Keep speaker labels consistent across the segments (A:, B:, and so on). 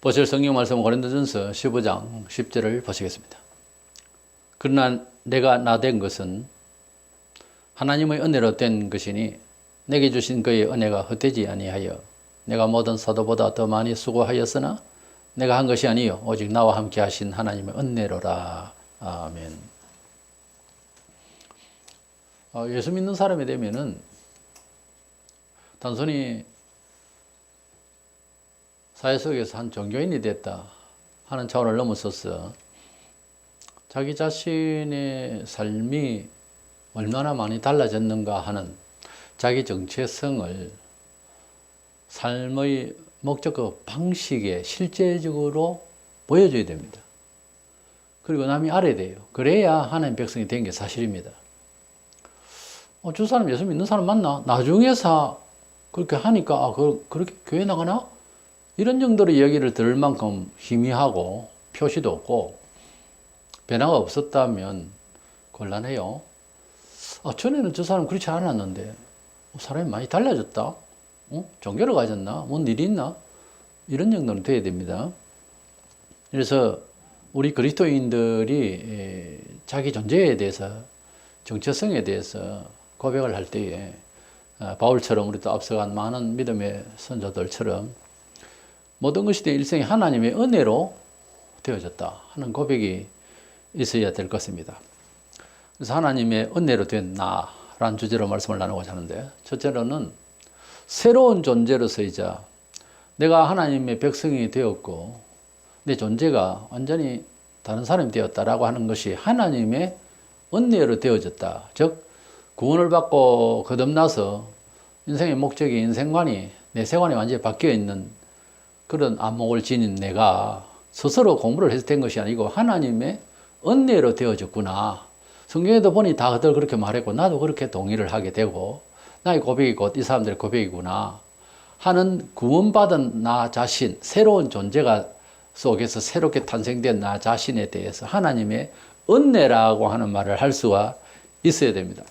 A: 보실 성경 말씀 고린도전서 15장 10절을 보시겠습니다. 그러나 내가 나 된 것은 하나님의 은혜로 된 것이니 내게 주신 그의 은혜가 헛되지 아니하여 내가 모든 사도보다 더 많이 수고하였으나 내가 한 것이 아니요 오직 나와 함께 하신 하나님의 은혜로라. 아멘. 예수 믿는 사람이 되면은 단순히 사회 속에서 한 종교인이 됐다 하는 차원을 넘어서서 자기 자신의 삶이 얼마나 많이 달라졌는가 하는 자기 정체성을 삶의 목적과 방식에 실제적으로 보여줘야 됩니다. 그리고 남이 알아야 돼요. 그래야 하나님 백성이 된 게 사실입니다. 저 사람 예수 믿는 사람 맞나? 나중에서 그렇게 하니까 그렇게 교회 나가나? 이런 정도로 이야기를 들을 만큼 희미하고 표시도 없고 변화가 없었다면 곤란해요. 전에는 저 사람 그렇지 않았는데 사람이 많이 달라졌다? 종교를 가졌나? 뭔 일이 있나? 이런 정도는 돼야 됩니다. 그래서 우리 그리스도인들이 자기 존재에 대해서 정체성에 대해서 고백을 할 때에 바울처럼 우리도 앞서간 많은 믿음의 선조들처럼 모든 것이 내 일생이 하나님의 은혜로 되어졌다 하는 고백이 있어야 될 것입니다. 그래서 하나님의 은혜로 된 나라는 주제로 말씀을 나누고자 하는데, 첫째로는 새로운 존재로서이자 내가 하나님의 백성이 되었고 내 존재가 완전히 다른 사람이 되었다라고 하는 것이 하나님의 은혜로 되어졌다. 즉 구원을 받고 거듭나서 인생의 목적이 인생관이 내 세관이 완전히 바뀌어 있는 그런 안목을 지닌 내가 스스로 공부를 해서 된 것이 아니고 하나님의 은혜로 되어졌구나. 성경에도 보니 다들 그렇게 말했고 나도 그렇게 동의를 하게 되고 나의 고백이 곧 이 사람들의 고백이구나 하는 구원받은 나 자신, 새로운 존재가 속에서 새롭게 탄생된 나 자신에 대해서 하나님의 은혜라고 하는 말을 할 수가 있어야 됩니다.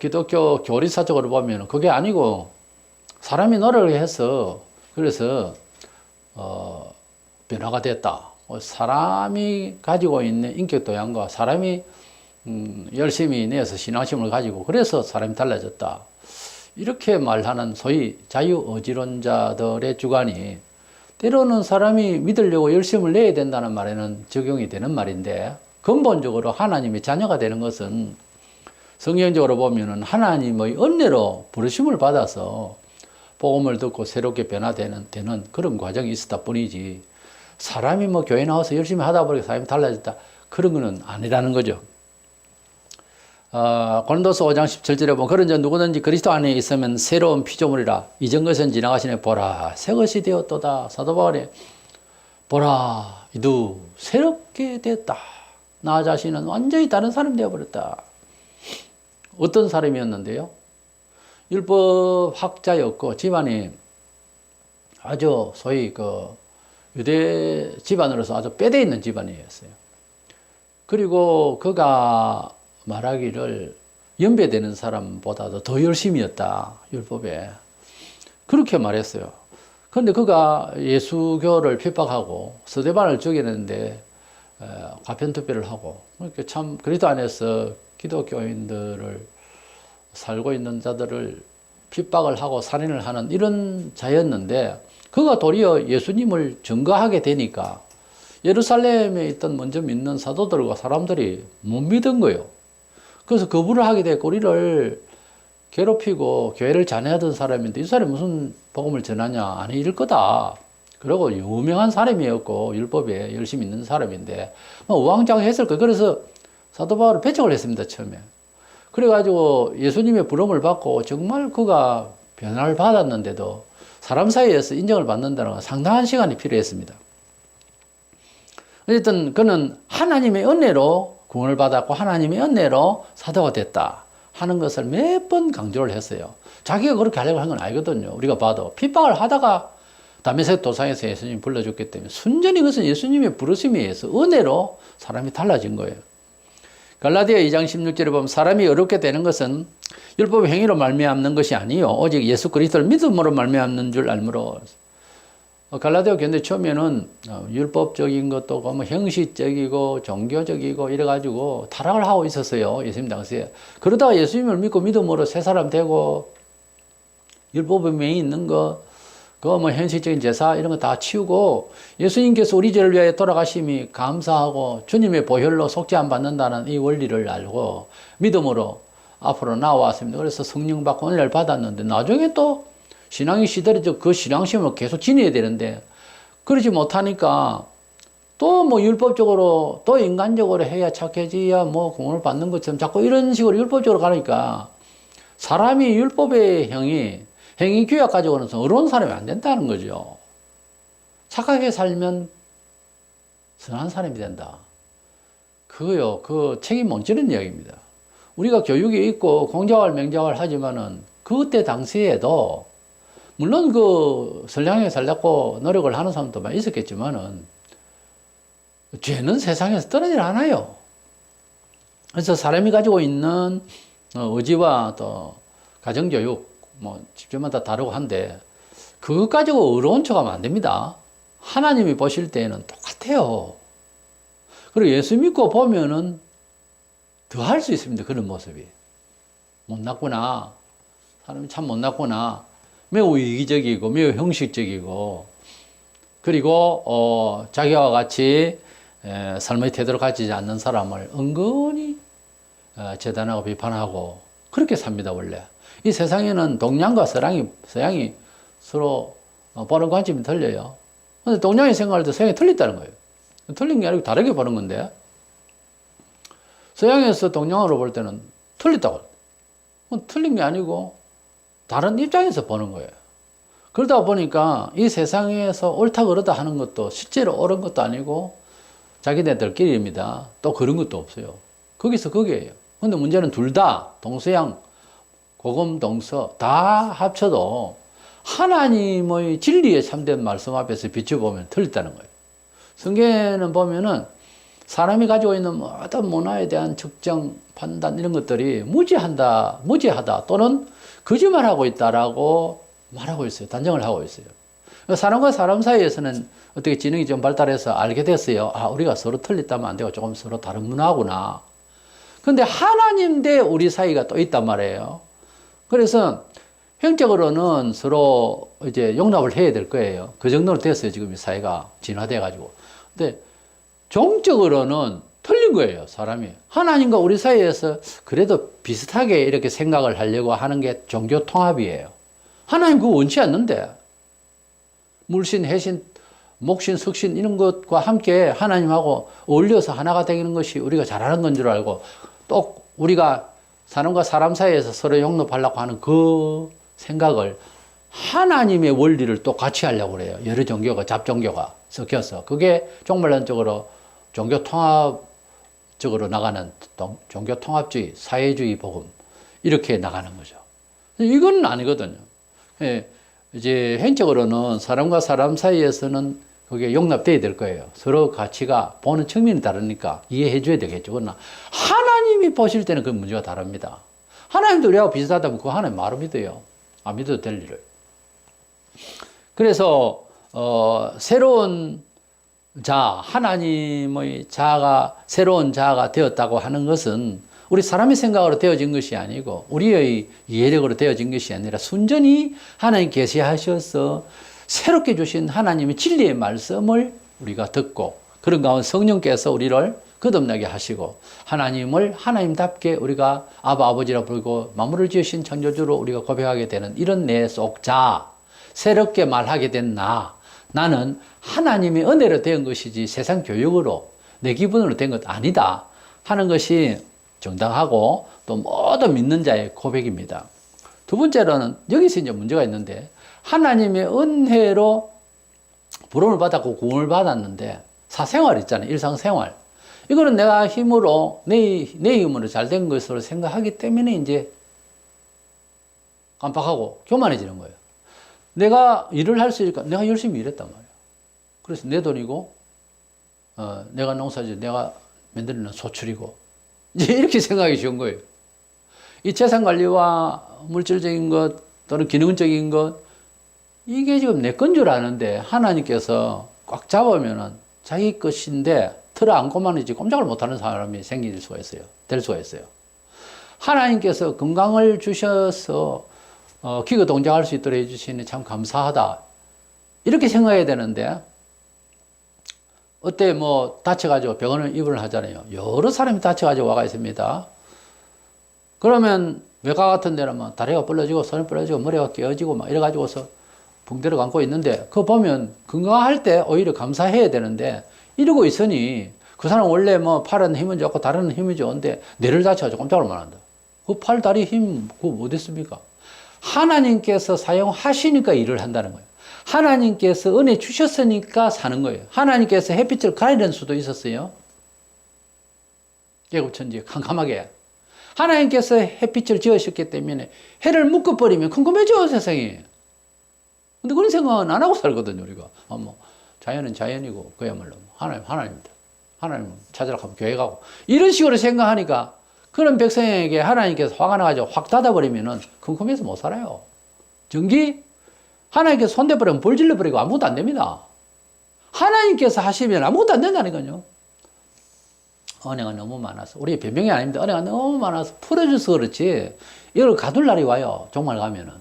A: 기독교 교리사적으로 보면 그게 아니고 사람이 노력을 해서 그래서 변화가 됐다. 사람이 가지고 있는 인격 도양과 사람이 열심히 내어서 신앙심을 가지고 그래서 사람이 달라졌다. 이렇게 말하는 소위 자유의지론자들의 주관이 때로는 사람이 믿으려고 열심을 내야 된다는 말에는 적용이 되는 말인데, 근본적으로 하나님의 자녀가 되는 것은 성경적으로 보면은 하나님의 은혜로 부르심을 받아서 복음을 듣고 새롭게 변화되는 그런 과정이 있었다 뿐이지, 사람이 교회 나와서 열심히 하다 보니까 사람이 달라졌다 그런 거는 아니라는 거죠. 고린도서 5장 17절에 보면 그런즉 누구든지 그리스도 안에 있으면 새로운 피조물이라 이전 것은 지나가시네 보라 새 것이 되었도다. 사도 바울이 보라 이두 새롭게 됐다. 나 자신은 완전히 다른 사람이 되어버렸다. 어떤 사람이었는데요? 율법학자였고 집안이 아주 소위 유대 집안으로서 아주 빼대 있는 집안이었어요. 그리고 그가 말하기를 연배되는 사람보다도 더 열심히 했다. 율법에. 그렇게 말했어요. 그런데 그가 예수교를 핍박하고 스데반을 죽이는데 가편투표를 하고 참 그리스도 안에서 기독교인들을 살고 있는 자들을 핍박을 하고 살인을 하는 이런 자였는데, 그가 도리어 예수님을 증거하게 되니까 예루살렘에 있던 먼저 믿는 사도들과 사람들이 못 믿은 거예요. 그래서 거부를 하게 되고 우리를 괴롭히고 교회를 잔해하던 사람인데 이 사람이 무슨 복음을 전하냐, 아니 이럴 거다. 그리고 유명한 사람이었고 율법에 열심히 있는 사람인데 우왕좌왕했을 거예요. 그래서 사도 바울을 배척을 했습니다, 처음에. 그래가지고 예수님의 부름을 받고 정말 그가 변화를 받았는데도 사람 사이에서 인정을 받는다는 건 상당한 시간이 필요했습니다. 어쨌든 그는 하나님의 은혜로 구원을 받았고 하나님의 은혜로 사도가 됐다 하는 것을 몇 번 강조를 했어요. 자기가 그렇게 하려고 한 건 아니거든요. 우리가 봐도 핍박을 하다가 다메섹 도상에서 예수님이 불러줬기 때문에 순전히 그것은 예수님의 부르심에 의해서 은혜로 사람이 달라진 거예요. 갈라디아 2장 16절에 보면 사람이 어렵게 되는 것은 율법 행위로 말미암는 것이 아니요 오직 예수 그리스도를 믿음으로 말미암는 줄 알므로 갈라디아 교회 처음에는 율법적인 것도 뭐 형식적이고 종교적이고 이래가지고 타락을 하고 있었어요. 예수님 당시에. 그러다가 예수님을 믿고 믿음으로 새 사람 되고 율법에 맹이 있는 거, 그거 뭐 현실적인 제사 이런 거 다 치우고 예수님께서 우리 죄를 위하여 돌아가심이 감사하고 주님의 보혈로 속죄 안 받는다는 이 원리를 알고 믿음으로 앞으로 나왔습니다. 그래서 성령 받고 은혜를 받았는데 나중에 또 신앙이 시들어져 그 신앙심을 계속 지녀야 되는데 그러지 못하니까 또 뭐 율법적으로 또 인간적으로 해야 착해지야 뭐 구원을 받는 것처럼 자꾸 이런 식으로 율법적으로 가니까 사람이 율법의 행위 규약 가지고는 어려운 사람이 안 된다는 거죠. 착하게 살면 선한 사람이 된다. 그거요. 그 책임 못 지는 이야기입니다. 우리가 교육이 있고 공자활 맹자활 하지만은 그때 당시에도 물론 그 선량하게 살려고 노력을 하는 사람도 많이 있었겠지만은 죄는 세상에서 떠나질 않아요. 그래서 사람이 가지고 있는 의지와 또 가정교육 뭐 집집마다 다르고 한데 그것 가지고 어려운 척하면 안 됩니다. 하나님이 보실 때에는 똑같아요. 그리고 예수 믿고 보면은 더 할 수 있습니다. 그런 모습이. 못났구나. 사람이 참 못났구나. 매우 이기적이고 매우 형식적이고 그리고 자기와 같이 삶의 태도를 가지지 않는 사람을 은근히 재단하고 비판하고 그렇게 삽니다. 원래 이 세상에는 동양과 서양이 서로 보는 관점이 틀려요. 근데 동양이 생각할 때 서양이 틀렸다는 거예요. 틀린 게 아니고 다르게 보는 건데 서양에서 동양으로 볼 때는 틀렸다고 틀린 게 아니고 다른 입장에서 보는 거예요. 그러다 보니까 이 세상에서 옳다 그르다 하는 것도 실제로 옳은 것도 아니고 자기네들끼리입니다. 또 그런 것도 없어요. 거기서 거기에요. 근데 문제는 둘 다 동서양 고금 동서 다 합쳐도 하나님의 진리에 참된 말씀 앞에서 비춰보면 틀렸다는 거예요. 성경에는 보면은 사람이 가지고 있는 어떤 문화에 대한 측정, 판단 이런 것들이 무지하다 또는 거짓말하고 있다라고 말하고 있어요. 단정을 하고 있어요. 사람과 사람 사이에서는 어떻게 지능이 좀 발달해서 알게 됐어요. 아, 우리가 서로 틀렸다면 안 되고 조금 서로 다른 문화구나. 근데 하나님 대 우리 사이가 또 있단 말이에요. 그래서 형적으로는 서로 이제 용납을 해야 될 거예요. 그 정도로 됐어요. 지금 이 사회가 진화돼가지고. 근데 종적으로는 틀린 거예요. 사람이. 하나님과 우리 사이에서 그래도 비슷하게 이렇게 생각을 하려고 하는 게 종교 통합이에요. 하나님 그거 원치 않는데. 물신, 해신, 목신, 석신 이런 것과 함께 하나님하고 어울려서 하나가 되는 것이 우리가 잘하는 건 줄 알고 또 우리가 사람과 사람 사이에서 서로 용납하려고 하는 그 생각을 하나님의 원리를 또 같이 하려고 그래요. 여러 종교가, 잡종교가 섞여서. 그게 종말론적으로 종교 통합적으로 나가는 종교 통합주의, 사회주의 복음 이렇게 나가는 거죠. 이건 아니거든요. 이제 현적으로는 사람과 사람 사이에서는 그게 용납돼야 될 거예요. 서로 가치가 보는 측면이 다르니까 이해해 줘야 되겠죠. 그러나 하나님이 보실 때는 그 문제가 다릅니다. 하나님도 우리하고 비슷하다면 그거 하나님 말을 믿어요. 안 믿어도 될 일을. 그래서 새로운 하나님의 자아가 새로운 자아가 되었다고 하는 것은 우리 사람의 생각으로 되어진 것이 아니고 우리의 이해력으로 되어진 것이 아니라 순전히 하나님 계시하셔서 새롭게 주신 하나님의 진리의 말씀을 우리가 듣고 그런 가운데 성령께서 우리를 거듭나게 하시고 하나님을 하나님답게 우리가 아버지라 부르고 만물을 지으신 창조주로 우리가 고백하게 되는 이런 내 속 자아, 새롭게 말하게 된 나는 하나님의 은혜로 된 것이지 세상 교육으로 내 기분으로 된 것 아니다 하는 것이 정당하고 또 모든 믿는 자의 고백입니다. 두 번째로는 여기서 이제 문제가 있는데 하나님의 은혜로 부름을 받았고 구원을 받았는데 사생활 있잖아요. 일상생활. 이거는 내가 힘으로 내 힘으로 잘 된 것으로 생각하기 때문에 이제 깜빡하고 교만해지는 거예요. 내가 일을 할 수 있으니까 내가 열심히 일했단 말이에요. 그래서 내 돈이고 내가 농사지 내가 만들어낸 소출이고 이제 이렇게 생각이 쉬운 거예요. 이 재산 관리와 물질적인 것 또는 기능적인 것 이게 지금 내 건 줄 아는데 하나님께서 꽉 잡으면은 자기 것인데 틀어 안고만 이제 꼼짝을 못하는 사람이 생길 수가 있어요. 될 수가 있어요. 하나님께서 건강을 주셔서 기거 동작할 수 있도록 해주시니 참 감사하다. 이렇게 생각해야 되는데 어때 뭐 다쳐가지고 병원을 입원을 하잖아요. 여러 사람이 다쳐가지고 와가 있습니다. 그러면 외과 같은 데는 뭐 다리가 부러지고 손이 부러지고 머리가 깨어지고 막 이래가지고서 붕대를 감고 있는데 그거 보면 건강할 때 오히려 감사해야 되는데 이러고 있으니 그 사람 원래 뭐 팔은 힘은 좋고 다리는 힘이 좋은데 뇌를 다쳐가지고 꼼짝을 못한다. 그 팔, 다리 힘 그거 못했습니까? 하나님께서 사용하시니까 일을 한다는 거예요. 하나님께서 은혜 주셨으니까 사는 거예요. 하나님께서 햇빛을 가리는 수도 있었어요. 예고천지 캄캄하게. 하나님께서 햇빛을 지으셨기 때문에 해를 묶어버리면 컴컴해져 세상이. 근데 그런 생각은 안 하고 살거든요 우리가. 뭐 자연은 자연이고 그야말로 하나님입니다. 하나님 찾으러 가면 교회 가고 이런 식으로 생각하니까 그런 백성에게 하나님께서 화가 나가지고 확 닫아버리면은 컴컴해서 못 살아요. 전기 하나님께서 손대버리면 벌질러버리고 아무것도 안 됩니다. 하나님께서 하시면 아무것도 안 된다니까요. 은혜가 너무 많아서 우리 변명이 아닙니다. 은혜가 너무 많아서 풀어줘서 그렇지 이걸 가둘 날이 와요. 정말 가면은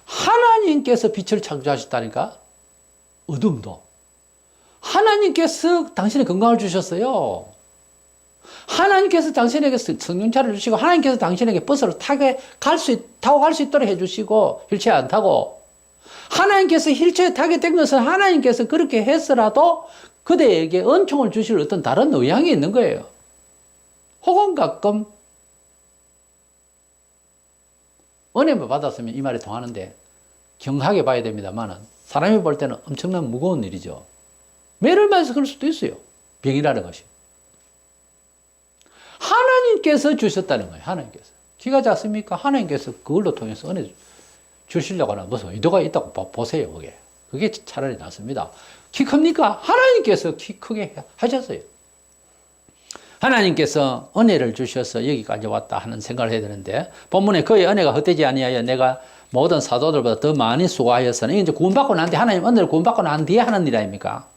A: 하나님께서 빛을 창조하셨다니까. 어둠도 하나님께서 당신의 건강을 주셨어요. 하나님께서 당신에게 성령차를 주시고 하나님께서 당신에게 버스를 타고 갈 수 있도록 해주시고 휠체어 안 타고 하나님께서 휠체어 타게 된 것은 하나님께서 그렇게 했으라도 그대에게 은총을 주실 어떤 다른 의향이 있는 거예요. 혹은 가끔 은혜만 받았으면 이 말이 통하는데 경하게 봐야 됩니다만은 사람이 볼 때는 엄청난 무거운 일이죠. 매를 맞아서 그럴 수도 있어요. 병이라는 것이. 하나님께서 주셨다는 거예요. 하나님께서. 키가 작습니까? 하나님께서 그걸로 통해서 은혜 주시려고 하는 무슨 의도가 있다고 보세요. 그게 차라리 낫습니다. 키 큽니까? 하나님께서 키 크게 하셨어요. 하나님께서 은혜를 주셔서 여기까지 왔다 하는 생각을 해야 되는데 본문에 그의 은혜가 헛되지 아니하여 내가 모든 사도들보다 더 많이 수고하였으나 이게 이제 구원받고 난 뒤에 하나님 은혜를 구원받고 난 뒤에 하는 일 아닙니까?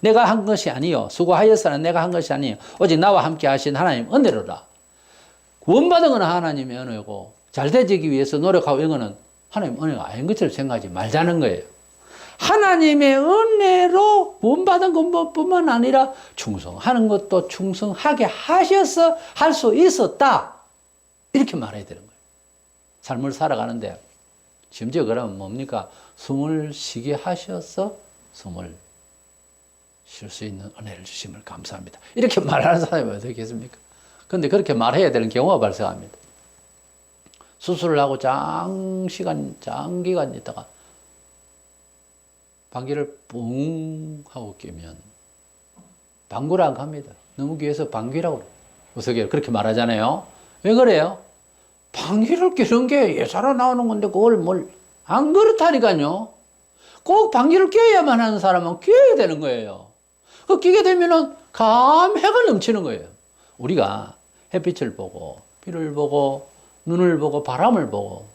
A: 내가 한 것이 아니요 수고하였으나 내가 한 것이 아니요 오직 나와 함께 하신 하나님 은혜로라. 구원받은 건 하나님의 은혜고 잘되기 위해서 노력하고 이런 거는 하나님 은혜가 아닌 것처럼 생각하지 말자는 거예요. 하나님의 은혜로 구원받은 것뿐만 아니라 충성하는 것도 충성하게 하셔서 할 수 있었다. 이렇게 말해야 되는 거예요. 삶을 살아가는데 심지어 그러면 뭡니까? 숨을 쉬게 하셔서 숨을 쉴 수 있는 은혜를 주심을 감사합니다. 이렇게 말하는 사람이 어떻겠습니까? 그런데 그렇게 말해야 되는 경우가 발생합니다. 수술을 하고 장기간 있다가 방귀를 뿡 하고 끼면 방구를 안 갑니다. 너무 귀해서 방귀라고 그래요. 그렇게 말하잖아요. 왜 그래요? 방귀를 뀌는 게 예사로 나오는 건데 그걸 안 그렇다니까요. 꼭 방귀를 뀌어야만 하는 사람은 뀌어야 되는 거예요. 그 끼게 되면은 감회가 넘치는 거예요. 우리가 햇빛을 보고 비를 보고 눈을 보고 바람을 보고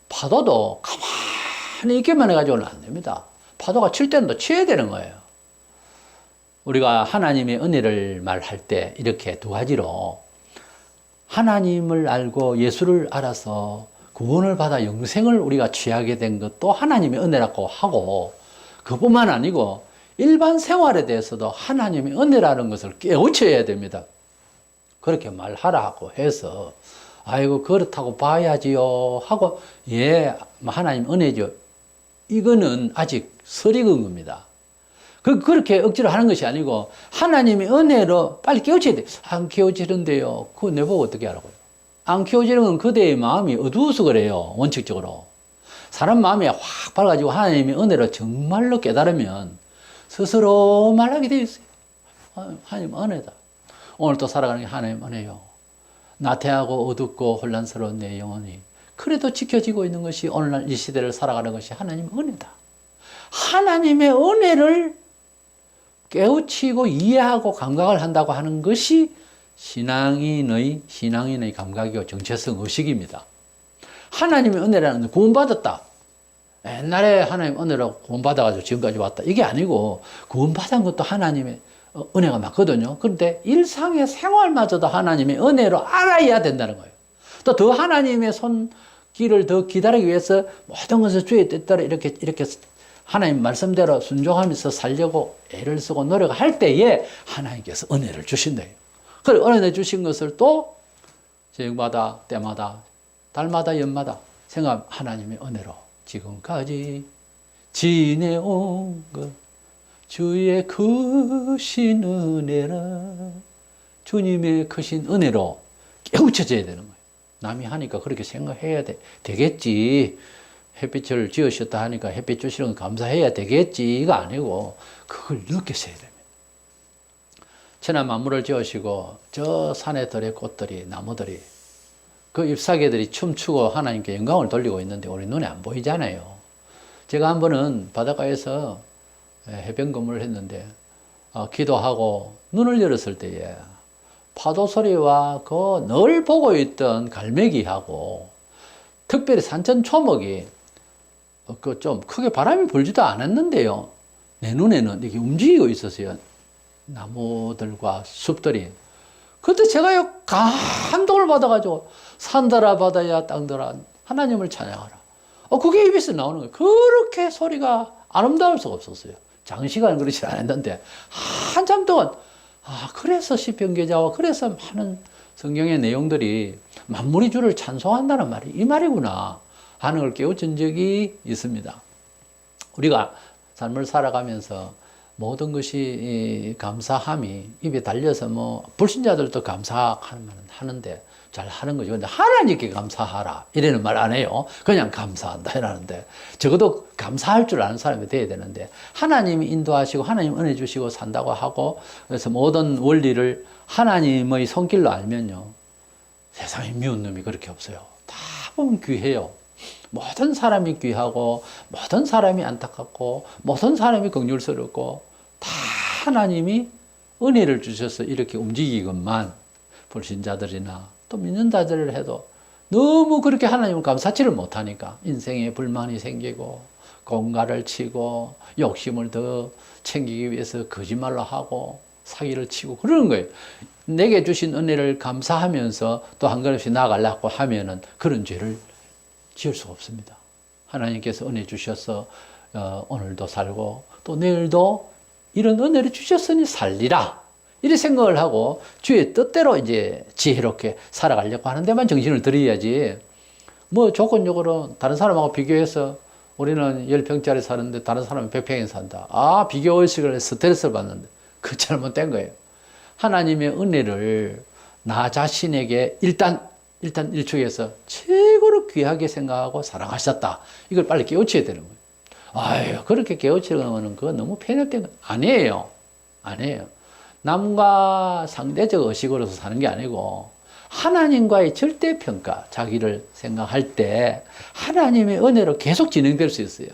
A: 파도도 가만히 있기만 해가지고는 안 됩니다. 파도가 칠 때는 또 치어야 되는 거예요. 우리가 하나님의 은혜를 말할 때 이렇게 두 가지로 하나님을 알고 예수를 알아서 구원을 받아 영생을 우리가 취하게 된 것도 하나님의 은혜라고 하고 그뿐만 아니고 일반 생활에 대해서도 하나님의 은혜라는 것을 깨우쳐야 됩니다. 그렇게 말하라고 해서 아이고 그렇다고 봐야지요 하고 예 하나님 은혜죠. 이거는 아직 설익은 겁니다. 그렇게 억지로 하는 것이 아니고 하나님의 은혜로 빨리 깨우쳐야 돼. 안 깨우치는데요. 그거 내보고 어떻게 하라고요? 안 깨우치는 건 그대의 마음이 어두워서 그래요. 원칙적으로. 사람 마음이 확 밝아지고 하나님의 은혜로 정말로 깨달으면 스스로 말하게 되어 있어요. 하나님 은혜다. 오늘 또 살아가는 게 하나님 은혜요. 나태하고 어둡고 혼란스러운 내 영혼이 그래도 지켜지고 있는 것이 오늘날 이 시대를 살아가는 것이 하나님 은혜다. 하나님의 은혜를 깨우치고 이해하고 감각을 한다고 하는 것이 신앙인의 감각이고 정체성 의식입니다. 하나님의 은혜라는 건 구원받았다. 옛날에 하나님 은혜로 구원받아가지고 지금까지 왔다. 이게 아니고 구원받은 것도 하나님의 은혜가 맞거든요. 그런데 일상의 생활마저도 하나님의 은혜로 알아야 된다는 거예요. 또 더 하나님의 손길을 더 기다리기 위해서 모든 것을 주의 뜻대로 이렇게 하나님 말씀대로 순종하면서 살려고 애를 쓰고 노력할 때에 하나님께서 은혜를 주신대요. 그리고 은혜 주신 것을 또 저녁마다 때마다 달마다 연마다 생각 하나님의 은혜로 지금까지 지내온 것 주의 크신 은혜라. 주님의 크신 은혜로 깨우쳐져야 되는 거예요. 남이 하니까 그렇게 생각해야 되겠지. 햇빛을 지으셨다 하니까 햇빛 주시는 건 감사해야 되겠지. 이거 아니고 그걸 느끼셔야 됩니다. 천하 만물을 지으시고 저 산에 들의 꽃들이 나무들이 그 잎사귀들이 춤추고 하나님께 영광을 돌리고 있는데 우리 눈에 안 보이잖아요. 제가 한 번은 바닷가에서 해변 근무를 했는데 기도하고 눈을 열었을 때에 파도 소리와 그 늘 보고 있던 갈매기하고 특별히 산천 초목이 그 좀 크게 바람이 불지도 않았는데요. 내 눈에는 이렇게 움직이고 있었어요. 나무들과 숲들이. 그때 제가 감동을 받아가지고 산들아 바다야 땅들아 하나님을 찬양하라. 그게 입에서 나오는 거예요. 그렇게 소리가 아름다울 수가 없었어요. 장시간 그러지 않았는데 한참 동안 그래서 시편기자와 그래서 많은 성경의 내용들이 만물이 주를 찬송한다는 말이 이 말이구나 하는 걸 깨우친 적이 있습니다. 우리가 삶을 살아가면서 모든 것이 감사함이 입에 달려서 불신자들도 감사하는데 잘 하는 거죠. 근데 하나님께 감사하라 이래는 말 안 해요. 그냥 감사한다 이러는데 적어도 감사할 줄 아는 사람이 돼야 되는데 하나님이 인도하시고 하나님 은혜 주시고 산다고 하고 그래서 모든 원리를 하나님의 손길로 알면요. 세상에 미운 놈이 그렇게 없어요. 다 보면 귀해요. 모든 사람이 귀하고 모든 사람이 안타깝고 모든 사람이 긍휼스럽고 다 하나님이 은혜를 주셔서 이렇게 움직이건만 불신자들이나 또 믿는 자들을 해도 너무 그렇게 하나님을 감사치를 못하니까 인생에 불만이 생기고 공갈을 치고 욕심을 더 챙기기 위해서 거짓말로 하고 사기를 치고 그러는 거예요. 내게 주신 은혜를 감사하면서 또 한 걸음씩 나아가려고 하면은 그런 죄를 지을 수가 없습니다. 하나님께서 은혜 주셔서 오늘도 살고 또 내일도 이런 은혜를 주셨으니 살리라. 이렇게 생각을 하고 주의 뜻대로 이제 지혜롭게 살아가려고 하는 데만 정신을 들여야지 조건적으로 다른 사람하고 비교해서 우리는 10평짜리 사는데 다른 사람은 100평에 산다. 비교의식을 스트레스를 받는데 그 잘못된 거예요. 하나님의 은혜를 나 자신에게 일단 일축에서 최고로 귀하게 생각하고 사랑하셨다. 이걸 빨리 깨우쳐야 되는 거예요. 그렇게 깨우치는 거는 그거 너무 편협된 거 아니에요. 남과 상대적 의식으로서 사는 게 아니고 하나님과의 절대평가, 자기를 생각할 때 하나님의 은혜로 계속 진행될 수 있어요.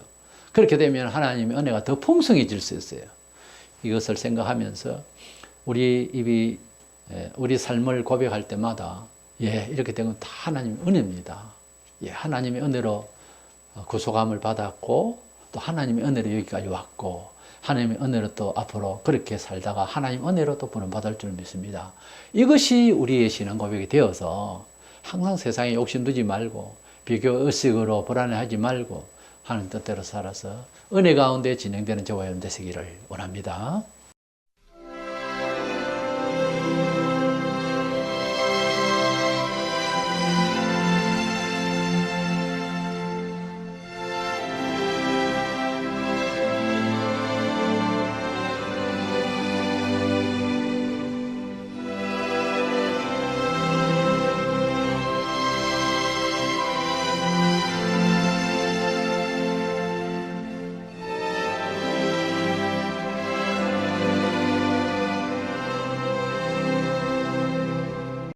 A: 그렇게 되면 하나님의 은혜가 더 풍성해질 수 있어요. 이것을 생각하면서 우리 삶을 고백할 때마다 이렇게 된 건 다 하나님의 은혜입니다. 하나님의 은혜로 구속함을 받았고 또 하나님의 은혜로 여기까지 왔고 하나님의 은혜로 또 앞으로 그렇게 살다가 하나님의 은혜로 또 구원받을 줄 믿습니다. 이것이 우리의 신앙 고백이 되어서 항상 세상에 욕심 두지 말고 비교 의식으로 불안해하지 말고 하나님 뜻대로 살아서 은혜 가운데 진행되는 저와 여러분 되시기를 원합니다.